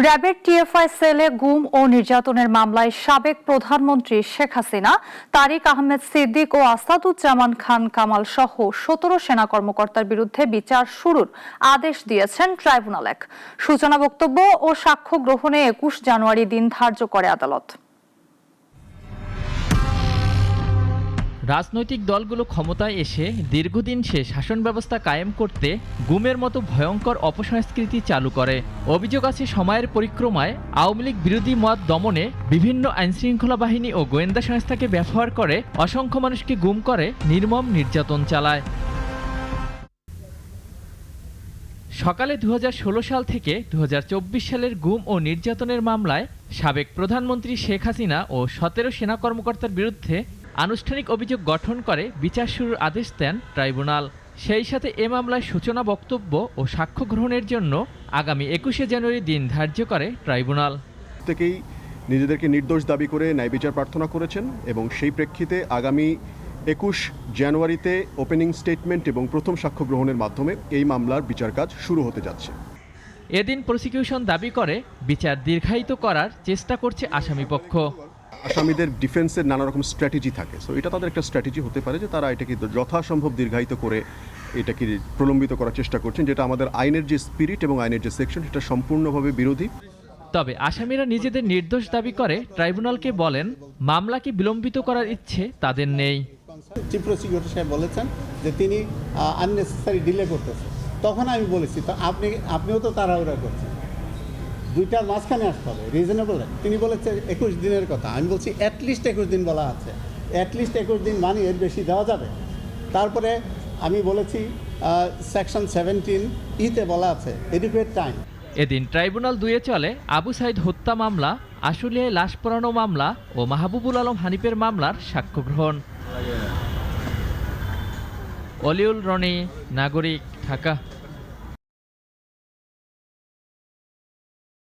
র্যাবের টিএফআই সেলে গুম ও নির্যাতনের মামলায় সাবেক প্রধানমন্ত্রী শেখ হাসিনা, তারিক আহমেদ সিদ্দিক ও আসাদুজ্জামান খান কামাল সহ ১৭ সেনা কর্মকর্তার বিরুদ্ধে বিচার শুরুর আদেশ দিয়েছেন ট্রাইব্যুনাল। সূচনা বক্তব্য ও সাক্ষ্য গ্রহণে ২১ জানুয়ারি দিন ধার্য করে আদালত। রাজনৈতিক দলগুলো ক্ষমতায় এসে দীর্ঘদিন সে শাসন ব্যবস্থা কায়েম করতে গুমের মতো ভয়ঙ্কর অপসংস্কৃতি চালু করে। অভিযোগ আছে সময়ের পরিক্রমায় আওয়ামী লীগ বিরোধী মত দমনে বিভিন্ন আইনশৃঙ্খলা বাহিনী ও গোয়েন্দা সংস্থাকে ব্যবহার করে অসংখ্য মানুষকে গুম করে, নির্মম নির্যাতন চালায়। সকালে ২০১৬ সাল থেকে ২০২৪ সালের গুম ও নির্যাতনের মামলায় সাবেক প্রধানমন্ত্রী শেখ হাসিনা ও ১৭ সেনা কর্মকর্তার বিরুদ্ধে আনুষ্ঠানিক অভিযোগ গঠন করে বিচার শুরুর আদেশ দেন ট্রাইব্যুনাল। সেই সাথে এ মামলায় সূচনা বক্তব্য ও সাক্ষ্য গ্রহণের জন্য আগামী ২১শে জানুয়ারি দিন ধার্য করে ট্রাইব্যুনাল। প্রত্যেকেই নিজেদেরকে নির্দোষ দাবি করে ন্যায় বিচার প্রার্থনা করেছেন এবং সেই প্রেক্ষিতে আগামী ২১ জানুয়ারিতে ওপেনিং স্টেটমেন্ট এবং প্রথম সাক্ষ্য গ্রহণের মাধ্যমে এই মামলার বিচার কাজ শুরু হতে যাচ্ছে। এদিন প্রসিকিউশন দাবি করে বিচার দীর্ঘায়িত করার চেষ্টা করছে আসামিপক্ষ। আসামিদের ডিফেন্সের নানা রকম স্ট্র্যাটেজি থাকে, সো এটা তাদের একটা স্ট্র্যাটেজি হতে পারে যে তারা এটাকে যথাসম্ভব দীর্ঘায়িত করে এটাকে প্রলম্বিত করার চেষ্টা করছেন, যেটা আমাদের আইনের যে স্পিরিট এবং আইনের যে সেকশন সেটা সম্পূর্ণভাবে বিরোধী। তবে আসামিরা নিজেদের নির্দোষ দাবি করে ট্রাইব্যুনালকে বলেন, মামলাকে বিলম্বিত করার ইচ্ছে তাদের নেই। চিফ প্রসিকিউটর সাহেব বলেছেন যে তিনি আননেসেসারি ডিলে করতেছেন। তখন আমি বলেছি তো আপনিও তো তাড়াহুড়া করছেন, দুইটার মাঝখানে আসতে হবে, রিজনেবল। তিনি বলেছেন ২১ দিনের কথা, আমি বলছি অ্যাটলিস্ট ২১ দিন বলা আছে, অ্যাটলিস্ট ২১ দিন মানে এর বেশি দেওয়া যাবে। তারপরে আমি বলেছি সেকশন 17E-তে বলা আছে এডুকেট টাইম। এদিন ট্রাইব্যুনাল ২-এ চলে আবু সাইদ হত্যা মামলা, আশুলিয়ায় লাশ পোড়ানো মামলা ও মাহবুবুল আলম হানিফের মামলার সাক্ষ্য গ্রহণ। অলিউল রনি, নাগরিক, ঢাকা।